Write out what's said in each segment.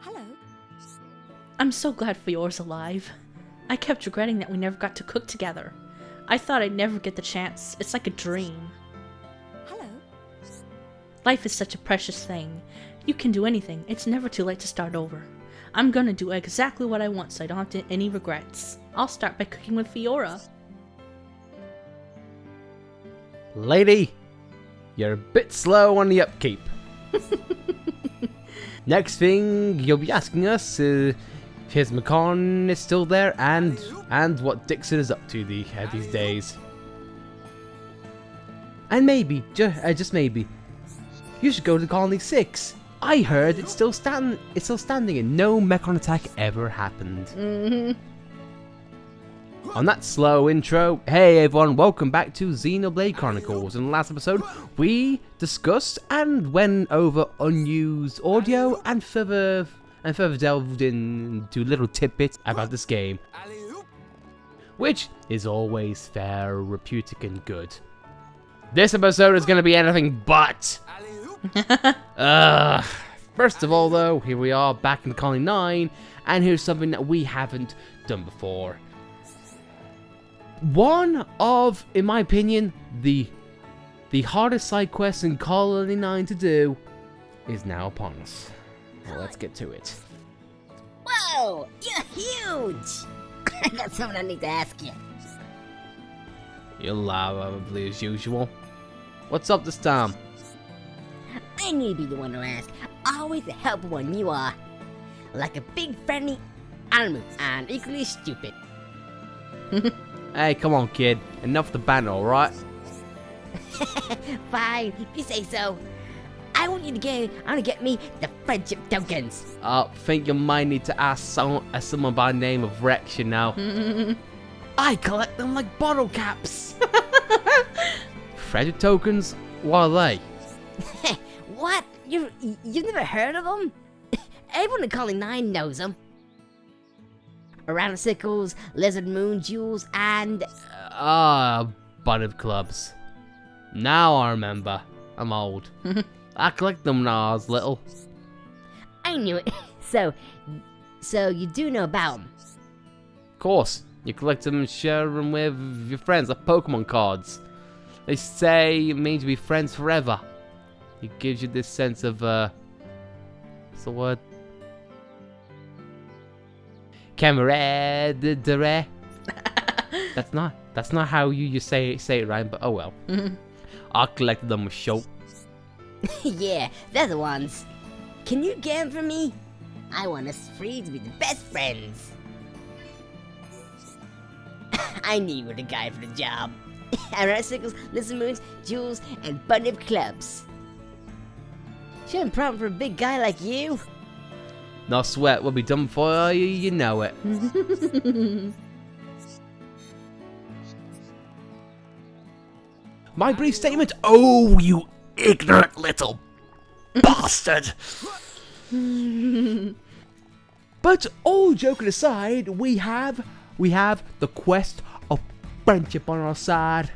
Hello. I'm so glad Fiora's alive. I kept regretting that we never got to cook together. I thought I'd never get the chance. It's like a dream. Hello. Life is such a precious thing. You can do anything. It's never too late to start over. I'm gonna do exactly what I want so I don't have any regrets. I'll start by cooking with Fiora. Lady, you're a bit slow on the upkeep. Next thing you'll be asking us if his Macon is still there and what Dixon is up to these days. And maybe, just maybe, you should go to Colony 6. I heard it's still standing and no Mechon attack ever happened. On that slow intro, hey everyone, welcome back to Xenoblade Chronicles. In the last episode, we discussed and went over unused audio and further delved into little tidbits about this game, which is always therapeutic and good. This episode is going to be anything but. First of all though, here we are back in Colony 9, and here's something that we haven't done before. One of, in my opinion, the hardest side quest in Colony 9 to do is now upon us. Well, let's get to it. Whoa! You're huge! I got something I need to ask you. You'll lie probably as usual. What's up this time? I need to be the one to ask. Always a helpful one you are. Like a big friendly animal and equally stupid. Hey, come on kid. Enough the banter, alright? Fine, if you say so. I want you to get me the friendship tokens. Think you might need to ask someone by the name of Rex, you know. I collect them like bottle caps. Friendship tokens? What are they? What? You've never heard of them? Everyone in Colony 9 knows them. Sickles, lizard moon jewels, and... Butted clubs. Now I remember. I'm old. I collect them when I was little. I knew it. So you do know about them. Of course. You collect them and share them with your friends like Pokemon cards. They say it means to be friends forever. It gives you this sense of, what's the word? Camaraderie. That's not how you say it right, but oh well. I collected them with Show. Yeah, they're the ones. Can you get them for me? I want us three to be the best friends. I knew you were the guy for the job. Sickles, lizard moons, jewels, and bunch of clubs. Shouldn't problem for a big guy like you. No sweat, we'll be done for you, you know it. My brief statement. Oh, you ignorant little bastard. But all joking aside, we have the quest of friendship on our side.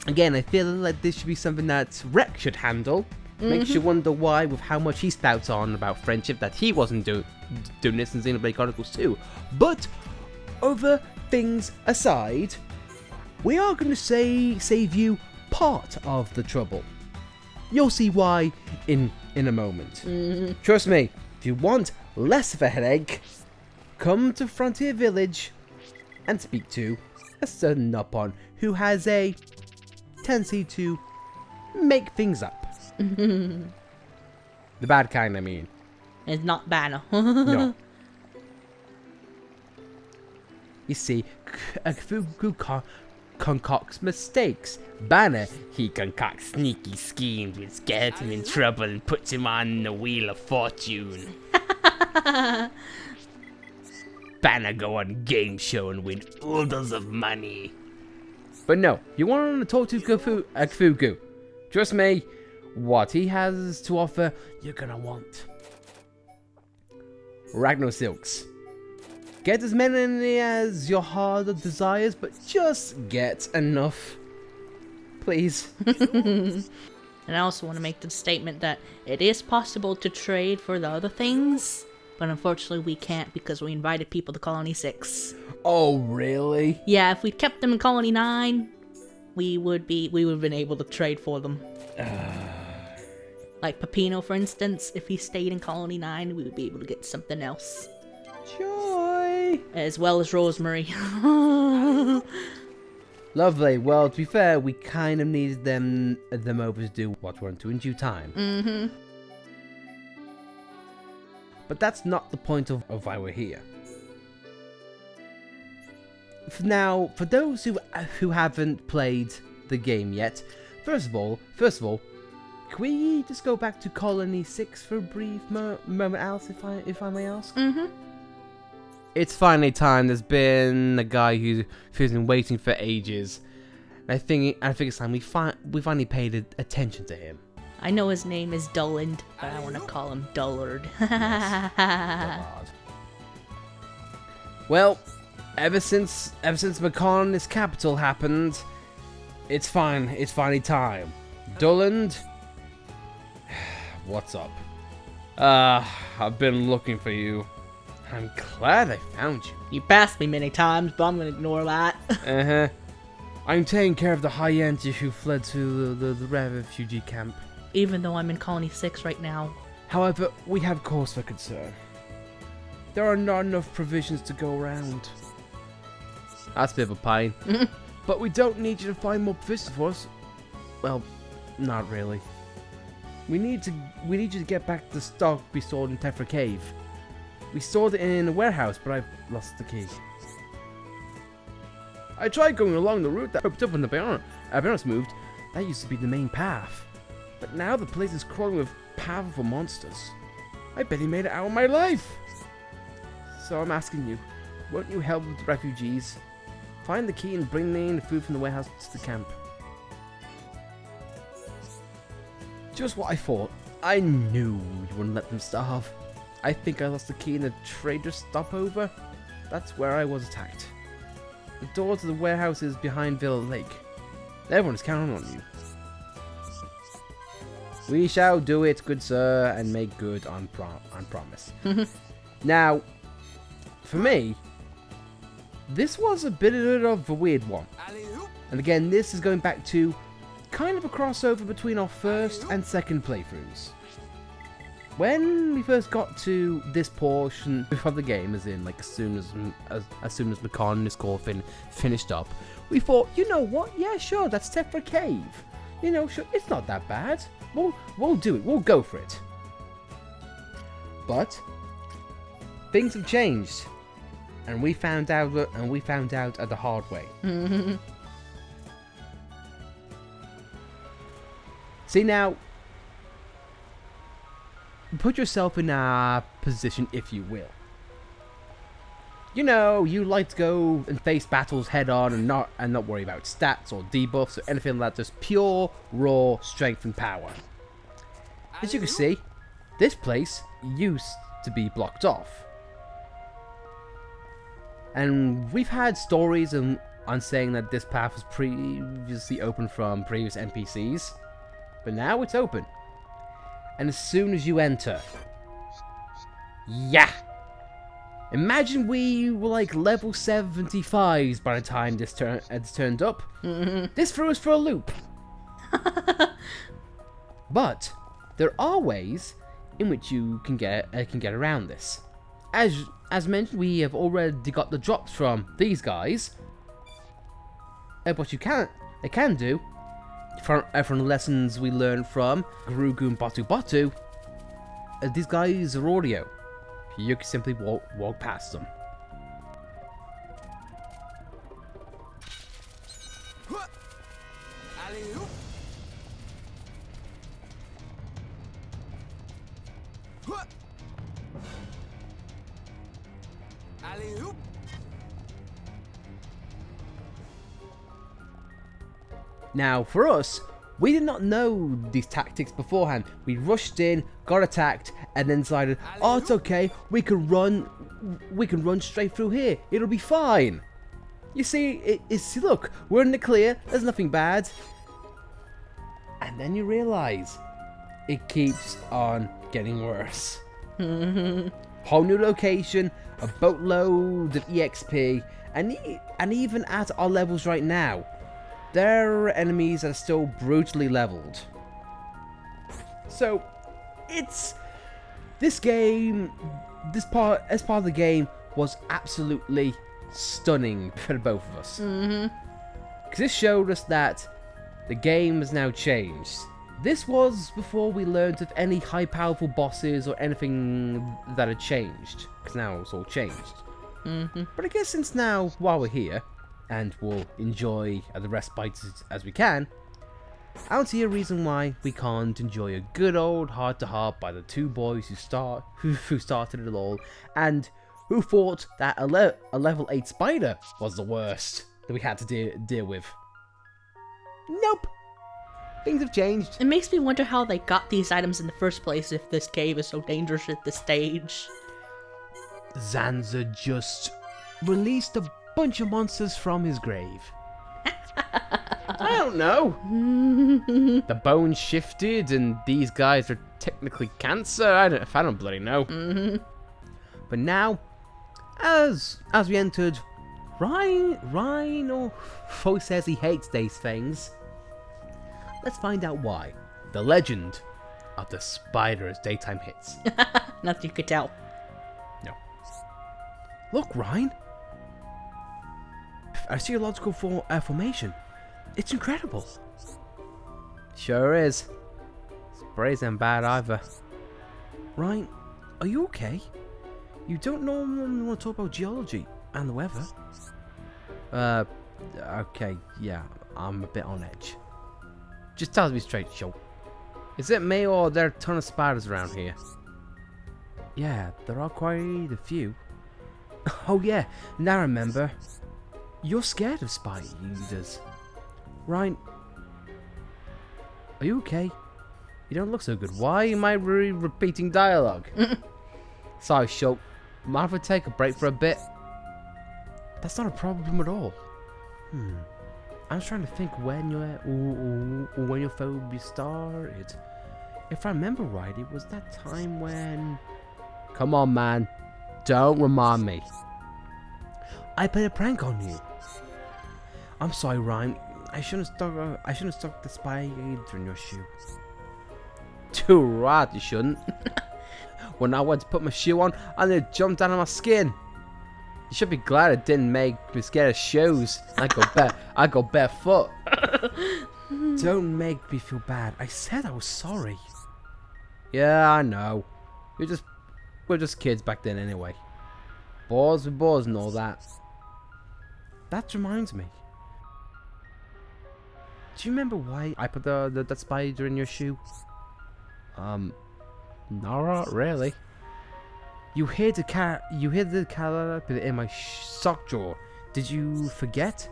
Again, I feel like this should be something that Rex should handle. Makes you wonder why, with how much he spouts on about friendship, that he wasn't doing this in Xenoblade Chronicles 2. But other things aside, we are going to save you part of the trouble. You'll see why in a moment. Trust me, if you want less of a headache, come to Frontier Village and speak to a certain Nopon who has a tendency to make things up. The bad kind, I mean. It's not banner. No. You see, Cthulhu concocts mistakes. Banner, he concocts sneaky schemes which get him in trouble and puts him on the wheel of fortune. Banner go on game show and win oodles of money. But no, you want to talk to Cthulhu. Trust me, what he has to offer, you're gonna want. Ragnar Silks. Get as many as your heart desires, but just get enough. Please. And I also want to make the statement that it is possible to trade for the other things, but unfortunately we can't because we invited people to Colony 6. Oh, really? Yeah, if we'd kept them in Colony 9, we would have been able to trade for them. Like Peppino, for instance, if he stayed in Colony 9, we would be able to get something else. Joy! As well as Rosemary. Lovely. Well, to be fair, we kind of needed them over to do what we want to in due time. Mm-hmm. But that's not the point of why we're here. Now, for those who haven't played the game yet, first of all, can we just go back to Colony 6 for a brief moment, Alice, if I may ask? Mm-hmm. It's finally time. There's been a guy who's been waiting for ages. I think it's time we finally paid attention to him. I know his name is Dulland, but I want to call him Dullard. Well, ever since Mechonis Capital happened, it's finally time. Dulland, what's up? I've been looking for you. I'm glad I found you. You passed me many times, but I'm gonna ignore that. I'm taking care of the Hyentis who fled to the refugee camp. Even though I'm in Colony 6 right now. However, we have cause for concern. There are not enough provisions to go around. That's a bit of a pain. But we don't need you to find more provisions for us. Well, not really. We need you to get back the stock we stored in Tephra Cave. We stored it in a warehouse, but I've lost the key. I tried going along the route that opened up when the Baronos moved. That used to be the main path. But now the place is crawling with powerful monsters. I barely made it out of my life. So I'm asking you, won't you help with the refugees? Find the key and bring me in the food from the warehouse to the camp. Just what I thought. I knew you wouldn't let them starve. I think I lost the key in a trader's stopover. That's where I was attacked. The door to the warehouse is behind Villa Lake. Everyone is counting on you. We shall do it, good sir, and make good on promise. Now, for me, this was a bit of a weird one. And again, this is going back to kind of a crossover between our first and second playthroughs. When we first got to this portion of the game, as in like as soon as Macon and his coffin finished up, we thought, you know what? Yeah, sure, that's Tephra Cave. You know, sure, it's not that bad. We'll do it. We'll go for it. But things have changed, and we found out at the hard way. See now. Put yourself in a position, if you will. You know, you like to go and face battles head on and not worry about stats or debuffs or anything like that. Just pure, raw strength and power. As you can see, this place used to be blocked off. And we've had stories on saying that this path was previously open from previous NPCs. But now it's open. And as soon as you enter, yeah! Imagine we were like level 75s by the time this turned up. This threw us for a loop. But there are ways in which you can get around this. As mentioned, we have already got the drops from these guys. What you can do from the lessons we learned from Gurugu and Batu Batu, these guys are audio. You can simply walk past them. Now, for us, we did not know these tactics beforehand. We rushed in, got attacked, and then decided, oh, it's okay, we can run straight through here. It'll be fine. You see, look, we're in the clear, there's nothing bad. And And then you realize it keeps on getting worse. Whole new location, a boatload of EXP, and even at our levels right now, there are enemies that are still brutally leveled. So, this game, as part of the game, was absolutely stunning for the both of us. Because this showed us that the game has now changed. This was before we learned of any high powerful bosses or anything that had changed. Because now it's all changed. But I guess since now, while we're here, and we'll enjoy the respite as we can, I don't see a reason why we can't enjoy a good old heart-to-heart by the two boys who started it all, and who thought that a level 8 spider was the worst that we had to deal with. Nope. Things have changed. It makes me wonder how they got these items in the first place if this cave is so dangerous at this stage. Zanza just released a bunch of monsters from his grave. I don't know. The bones shifted and these guys are technically cancer. I don't bloody know. But now, as we entered, Ryan or Fo says he hates these things. Let's find out why. The legend of the spider as daytime hits. Nothing you could tell. No. Look, Ryan. A geological formation. It's incredible. Sure is. Sprays ain't bad either. Ryan, are you okay? You don't normally want to talk about geology and the weather. Okay, yeah, I'm a bit on edge. Just tell me straight, Joe. Is it me or are there a ton of spiders around here? Yeah, there are quite a few. Oh yeah, now I remember. You're scared of spiders. Ryan, are you okay? You don't look so good. Why am I repeating dialogue? Sorry, Shulk. Mind if I take a break for a bit? That's not a problem at all. I'm trying to think when your phobia started. If I remember right, it was that time when... Come on, man. Don't remind me. I played a prank on you. I'm sorry, Ryan. I shouldn't have stuck the spider in your shoe. Too right, you shouldn't. When I went to put my shoe on, and it jumped out of my skin. You should be glad it didn't make me scared of shoes. I go barefoot. Don't make me feel bad. I said I was sorry. Yeah, I know. We're just kids back then anyway. Boys with boys and all that. That reminds me. Do you remember why I put that spider in your shoe? Not really. You hid the caterpillar in my sock drawer. Did you forget?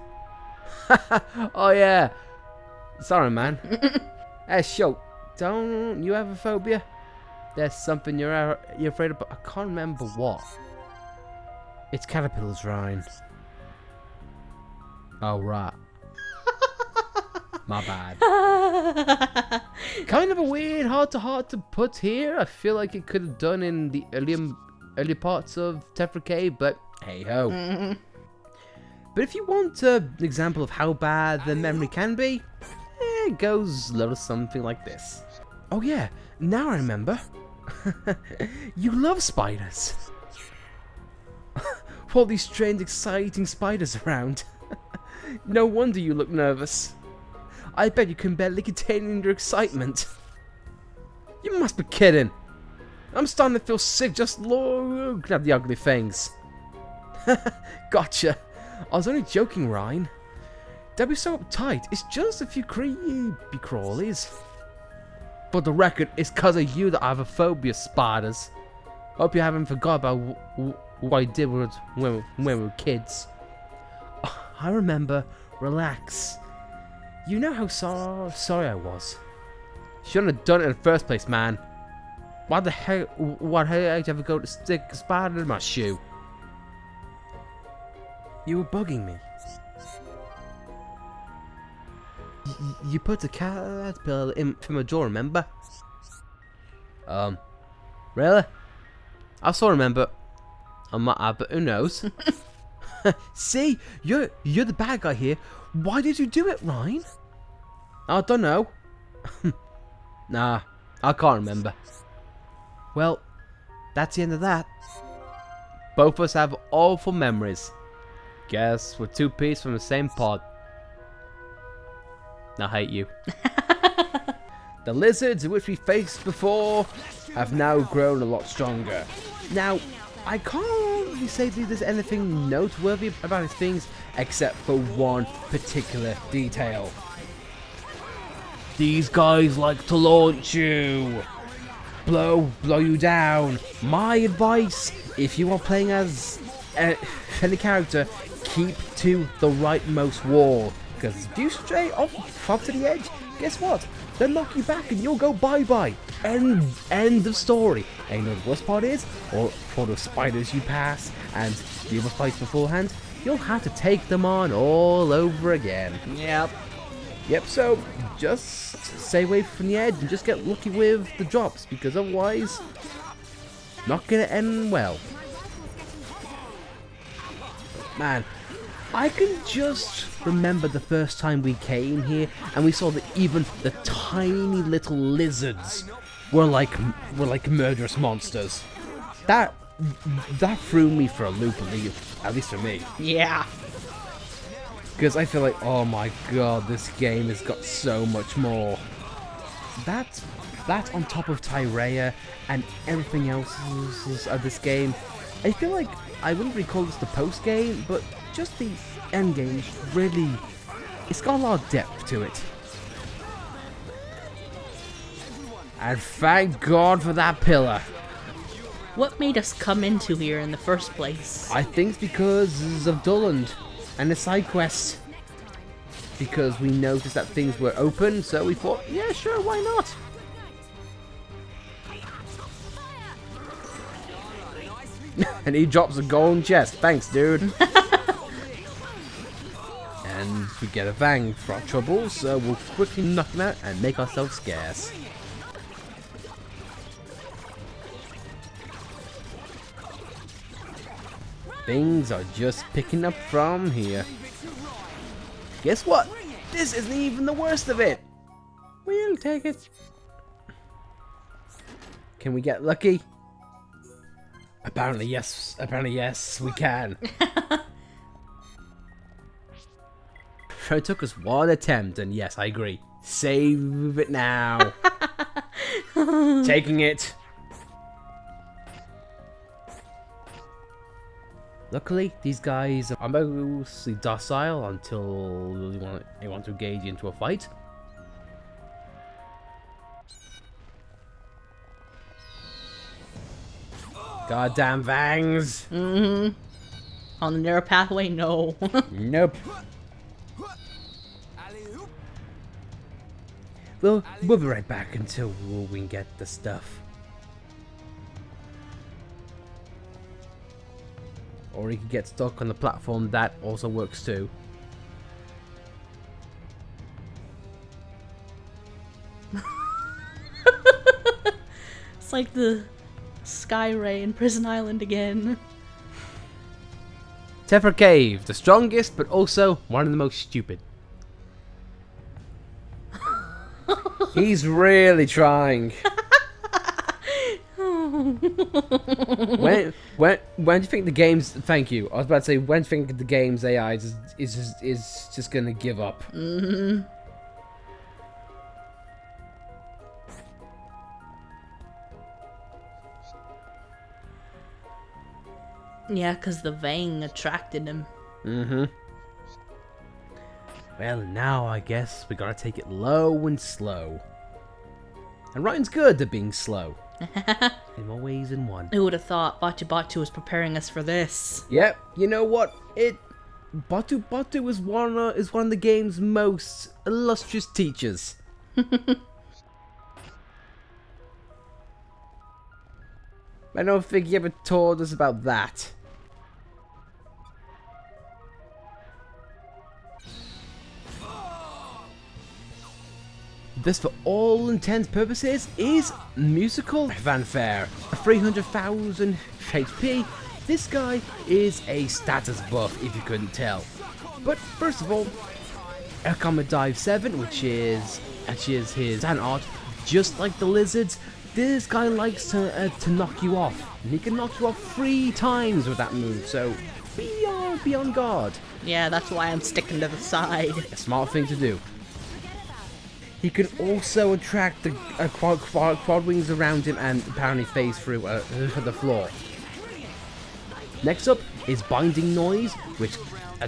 Oh yeah. Sorry, man. Hey, Shulk, don't you have a phobia? There's something you're afraid of, but I can't remember what. It's caterpillars, Ryan. Oh right. My bad. Kind of a weird heart-to-heart to put here. I feel like it could have done in the early parts of Tephra Cave, but hey-ho. But if you want an example of how bad the memory can be, it goes a little something like this. Oh yeah, now I remember. You love spiders. All these strange, exciting spiders around. No wonder you look nervous. I bet you can barely contain your excitement. You must be kidding. I'm starting to feel sick just looking at the ugly things. Gotcha. I was only joking, Ryan. Don't be so uptight. It's just a few creepy crawlies. But the record is because of you that I have a phobia of spiders. Hope you haven't forgot about what I did when we were kids. I remember. Relax. You know how sorry I was. Shouldn't have done it in the first place, man. Why the hell did you ever go to stick a spider in my shoe? You were bugging me. You put a caterpillar in from a drawer, remember? Really? I still remember. I might have, but who knows? See, you're the bad guy here. Why did you do it, Ryan? I don't know. Nah, I can't remember. Well, that's the end of that. Both of us have awful memories. Guess we're two peas from the same pod. I hate you. The lizards which we faced before have now grown a lot stronger. Now, I can't really say that there's anything noteworthy about these things except for one particular detail. These guys like to launch you. Blow you down. My advice, if you are playing as any character, keep to the rightmost wall. Because if you stray off to the edge, guess what? They'll knock you back and you'll go bye-bye. End of story. And you know the worst part is, or for the spiders you pass and the other fights beforehand, you'll have to take them on all over again. Yep, so just stay away from the edge and just get lucky with the drops, because otherwise, not gonna end well. Man, I can just remember the first time we came here and we saw that even the tiny little lizards were like murderous monsters. That threw me for a loop, at least for me. Yeah. Because I feel like, oh my god, this game has got so much more. That on top of Tyrea and everything else of this game, I feel like I wouldn't really call this the post game, but just the end game really, it's got a lot of depth to it. And thank God for that pillar. What made us come into here in the first place? I think it's because of Dulland and the side quests. Because we noticed that things were open, so we thought, yeah, sure, why not? And he drops a golden chest. Thanks, dude. And we get a Vang for our troubles, so we'll quickly knock him out and make ourselves scarce. Things are just picking up from here. Guess what? This isn't even the worst of it. We'll take it. Can we get lucky? Apparently yes. Apparently yes, we can. It took us one attempt, and yes, I agree. Save it now. Taking it. Luckily, these guys are mostly docile until they want to engage into a fight. Goddamn Vangs! On the narrow pathway, no. Nope. We'll be right back until we can get the stuff. Or he could get stuck on the platform, that also works too. It's like the Sky Ray in Prison Island again. Tephra Cave, the strongest, but also one of the most stupid. He's really trying. When do you think the game's... Thank you. I was about to say, when do you think the game's AI is just gonna give up? Yeah, because the Vang attracted him. Well, now I guess we gotta take it low and slow. And Ryan's good at being slow. In more ways than one. Who would have thought Batu Batu was preparing us for this? Yep, you know what? Batu Batu is one of the game's most illustrious teachers. I don't think he ever told us about that. This, for all intents purposes, is musical fanfare. 300,000 HP. This guy is a status buff, if you couldn't tell. But first of all, Camaraderie 7, which is his stand art. Just like the lizards, this guy likes to knock you off. And he can knock you off 3 times with that move, so be on guard. Yeah, that's why I'm sticking to the side. A smart thing to do. He can also attract the quad wings around him and apparently phase through the floor. Next up is Binding Noise, which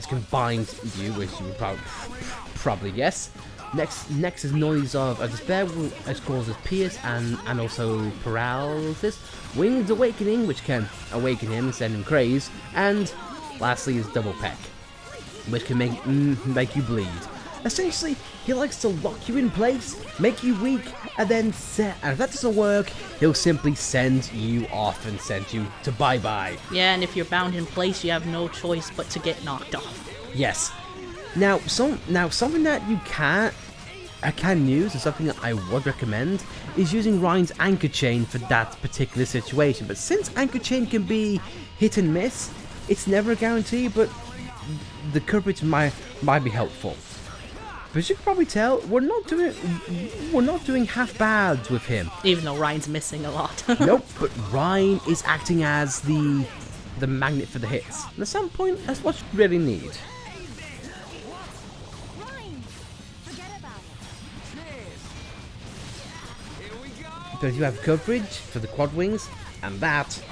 can bind you, which you would probably guess. Next is Noise of Despair, which causes pierce and also paralysis. Winged Awakening, which can awaken him and send him crazed. And lastly is Double Peck, which can make you bleed. Essentially, he likes to lock you in place, make you weak, and then and if that doesn't work, he'll simply send you off and send you to bye-bye. Yeah, and if you're bound in place, you have no choice but to get knocked off. Yes. Now something that you can use, and something that I would recommend, is using Ryan's Anchor Chain for that particular situation. But since Anchor Chain can be hit and miss, it's never a guarantee, but the coverage might be helpful. But as you can probably tell, we're not doing half bad with him. Even though Ryan's missing a lot. Nope, but Ryan is acting as the magnet for the hits. And at some point, that's what you really need. But you have coverage for the quad wings, and that,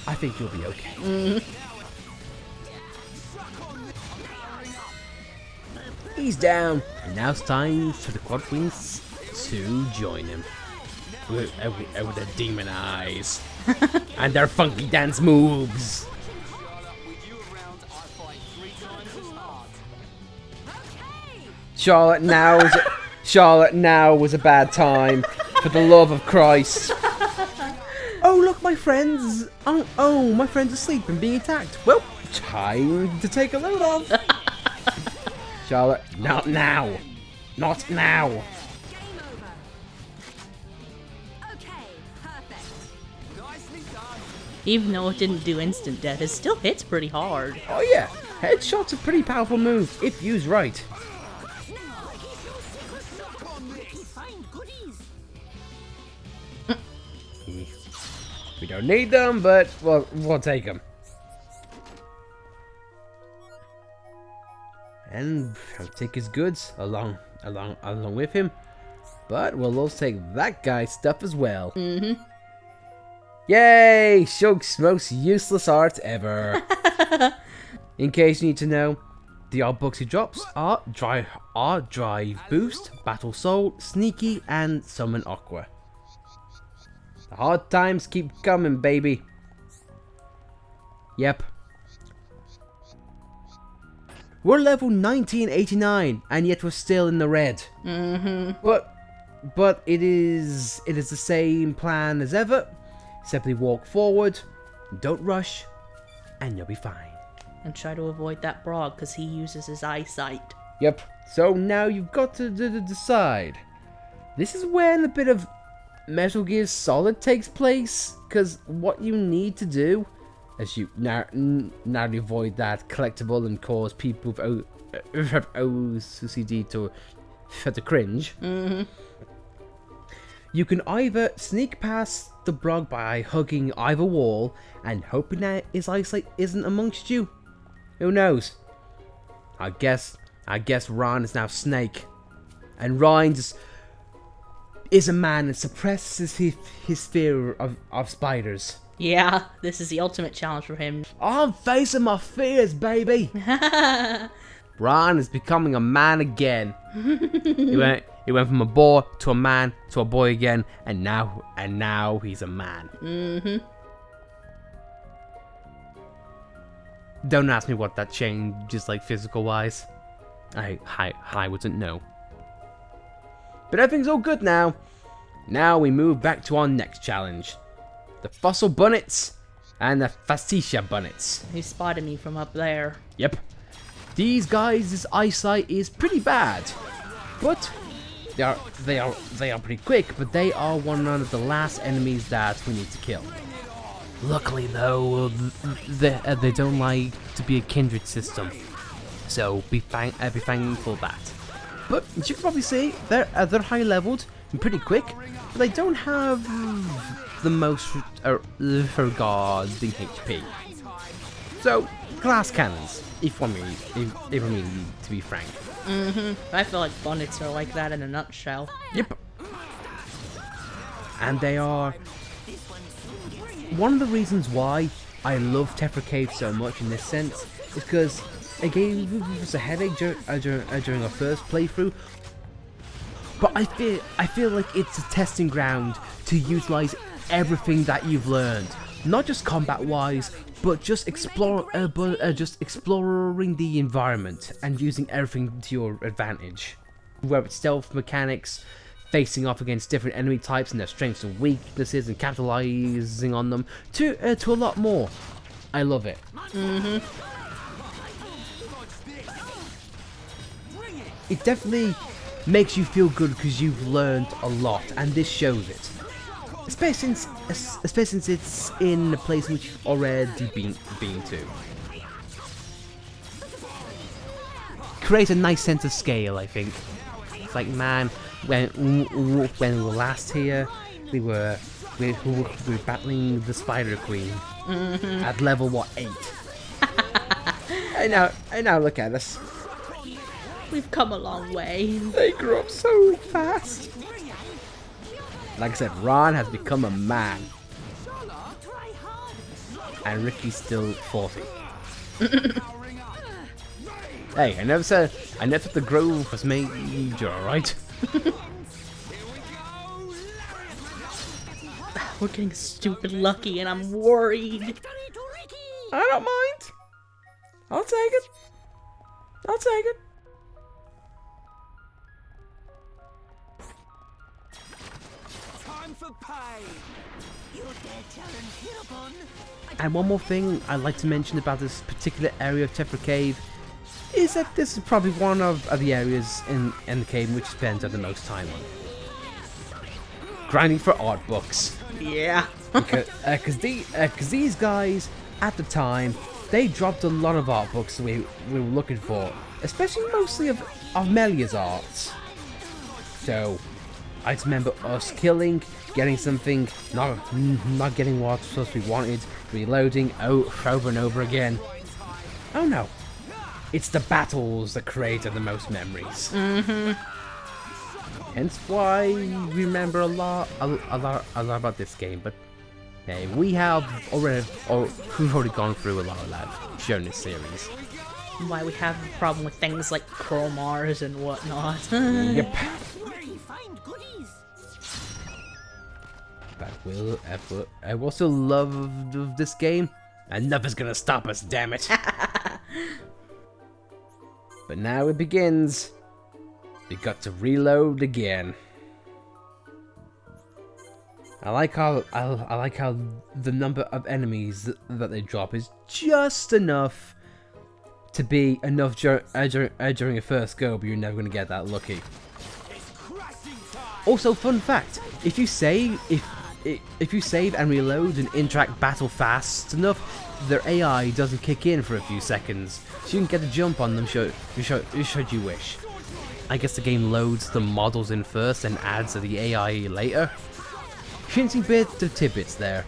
I think you'll be okay. He's down, and now it's time for the quad wings to join him. With their demon eyes and their funky dance moves. Charlotte, now was a bad time. For the love of Christ. Oh, look, my friends. Oh, my friend's asleep and being attacked. Well, time to take a load off. Charlotte, not now. Not now. Even though it didn't do instant death, it still hits pretty hard. Oh, yeah. Headshot's a pretty powerful move if used right. We don't need them, but we'll take them. And I'll take his goods along with him. But we'll also take that guy's stuff as well. Yay! Shug's most useless art ever. In case you need to know, the odd books he drops are Drive Boost, Battle Soul, Sneaky, and Summon Aqua. The hard times keep coming, baby. Yep. We're level 1989, and yet we're still in the red. But it is the same plan as ever. Simply walk forward, don't rush, and you'll be fine. And try to avoid that Brog, because he uses his eyesight. Yep. So now you've got to decide. This is when a bit of Metal Gear Solid takes place, because what you need to do, as you narrowly avoid that collectible and cause people with OCD to cringe, you can either sneak past the Brog by hugging either wall and hoping that his eyesight isn't amongst you. Who knows? I guess Ryan is now Snake, and Ryan just is a man that suppresses his fear of spiders. Yeah, this is the ultimate challenge for him. I'm facing my fears, baby. Ron is becoming a man again. He went from a boy to a man to a boy again, and now he's a man. Don't ask me what that changes, like, physical wise. I wouldn't know. But everything's all good now. Now we move back to our next challenge. The Fossil Bunnets and the Fascia Bunnets. He spotted me from up there. Yep. These guys' eyesight is pretty bad. But they are pretty quick, but they are one of the last enemies that we need to kill. Luckily though, they don't like to be a kindred system, so be thankful of that. But as you can probably see, they're high leveled and pretty quick, but they don't have the most regarding HP. So glass cannons, if I mean to be frank. I feel like bonnets are like that in a nutshell. Yep. And they are one of the reasons why I love Tephra Cave so much in this sense is because it gave us a headache during our first playthrough. But I feel like it's a testing ground to utilize everything that you've learned, not just combat-wise, but just exploring the environment and using everything to your advantage. Whether it's stealth mechanics, facing off against different enemy types and their strengths and weaknesses, and capitalizing on them, to a lot more. I love it. It definitely makes you feel good because you've learned a lot, and this shows it. Especially since it's in a place which you've already been to. Create a nice sense of scale, I think. It's like, man, when we were last here, we were battling the Spider Queen at level 8. And now look at us. We've come a long way. They grew up so fast. Like I said, Ron has become a man. And Ricky's still 40. Hey, I never said the growth was major, alright? We're getting stupid lucky and I'm worried. I don't mind. I'll take it. I'll take it. And one more thing I'd like to mention about this particular area of Tephra Cave is that this is probably one of the areas in the cave in which you spend the most time on. Grinding for art books. Yeah. Because these guys, at the time, they dropped a lot of art books we were looking for, especially mostly of Melia's arts. So I just remember us killing, getting something, not getting what supposed to be wanted, reloading over and over again. Oh no, it's the battles that created the most memories. Hence why we remember a lot about this game. But hey, we've already gone through a lot of that during this series. Why we have a problem with things like chromars and whatnot. Yep. But I also love this game, and nothing's gonna stop us, damn it. But now it begins. We got to reload again. I like how the number of enemies that they drop is just enough to be enough during a first go, but you're never gonna get that lucky. Also, fun fact: if you save and reload and interact battle fast enough, their AI doesn't kick in for a few seconds, so you can get a jump on them should you wish. I guess the game loads the models in first and adds to the AI later. Interesting bit of tidbits there.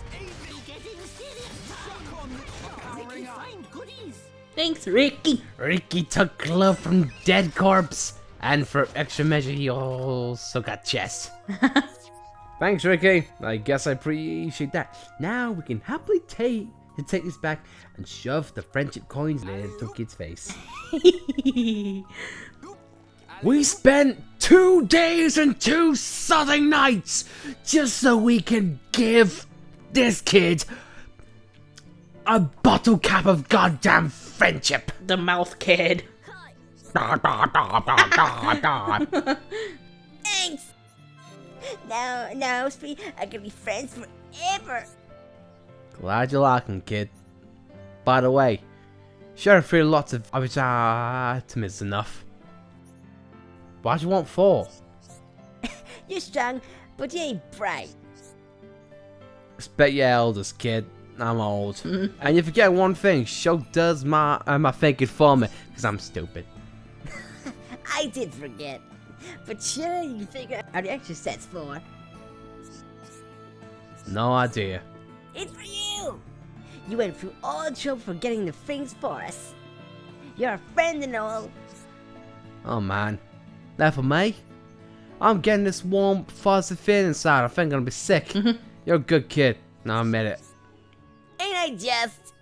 Thanks, Ricky. Ricky took glove from dead corpse, and for extra measure he also got chest. Thanks, Ricky. I guess I appreciate that. Now we can happily take this back and shove the friendship coins in the little kid's face. We spent 2 days and 2 southern nights just so we can give this kid a bottle cap of goddamn friendship. The mouth kid. Thanks! Now, Speed, I can be friends forever. Glad you like him, kid. By the way, sure feel lots of items enough. Why do you want 4? You're strong, but you ain't bright. Respect your elders, kid. I'm old. And you forget one thing. Show does my thinking for me, because I'm stupid. I did forget. But sure, you figure out the extra set's for. No idea. It's for you! You went through all the trouble for getting the things for us. You're a friend and all. Oh man. That for me? I'm getting this warm, fuzzy feeling inside. I think I'm gonna be sick. You're a good kid. No, I admit it. Ain't I just?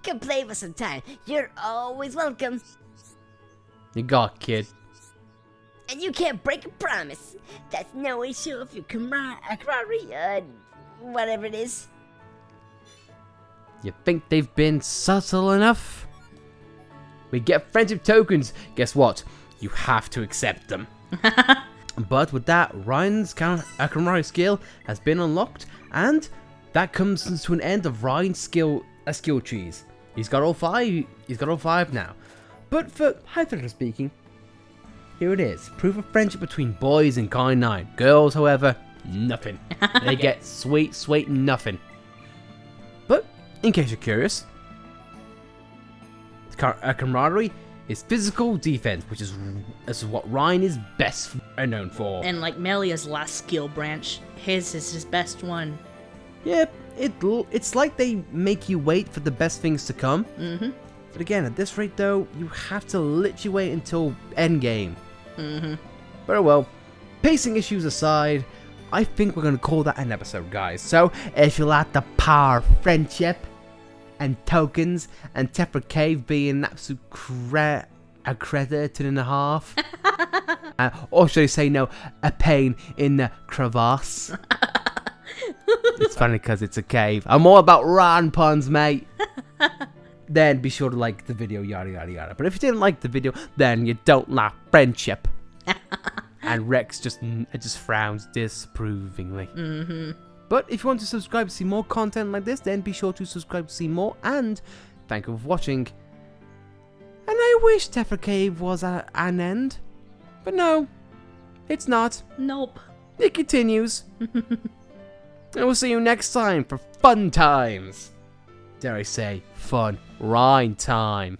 Come play for some time. You're always welcome. You got it, kid. And you can't break a promise. That's no issue if your camaraderie, whatever it is. You think they've been subtle enough? We get friendship tokens. Guess what? You have to accept them. But with that, Ryan's camaraderie skill has been unlocked, and that comes to an end of Ryan's skill trees. He's got all 5. He's got all 5 now. But for hypothetically speaking, here it is: proof of friendship between boys in Kind 9. Girls, however, nothing. They get sweet nothing. But in case you're curious, camaraderie is physical defense, which is what Ryan is best known for. And like Melia's last skill branch, his is his best one. Yep, it's like they make you wait for the best things to come. But again, at this rate though, you have to literally wait until endgame. But oh well, pacing issues aside, I think we're going to call that an episode, guys. So, if you like the power of friendship and tokens and Tephra Cave being an absolute accredited and a half, or should I say no, a pain in the crevasse. It's funny because it's a cave. I'm all about Ryan puns, mate. Then be sure to like the video, yada yada yada. But if you didn't like the video, then you don't like friendship. And Rex just frowns disapprovingly. But if you want to subscribe to see more content like this, then be sure to subscribe to see more. And thank you for watching. And I wish Tephra Cave was at an end. But no, it's not. Nope. It continues. And we'll see you next time for fun times. Dare I say, fun Rhyme time.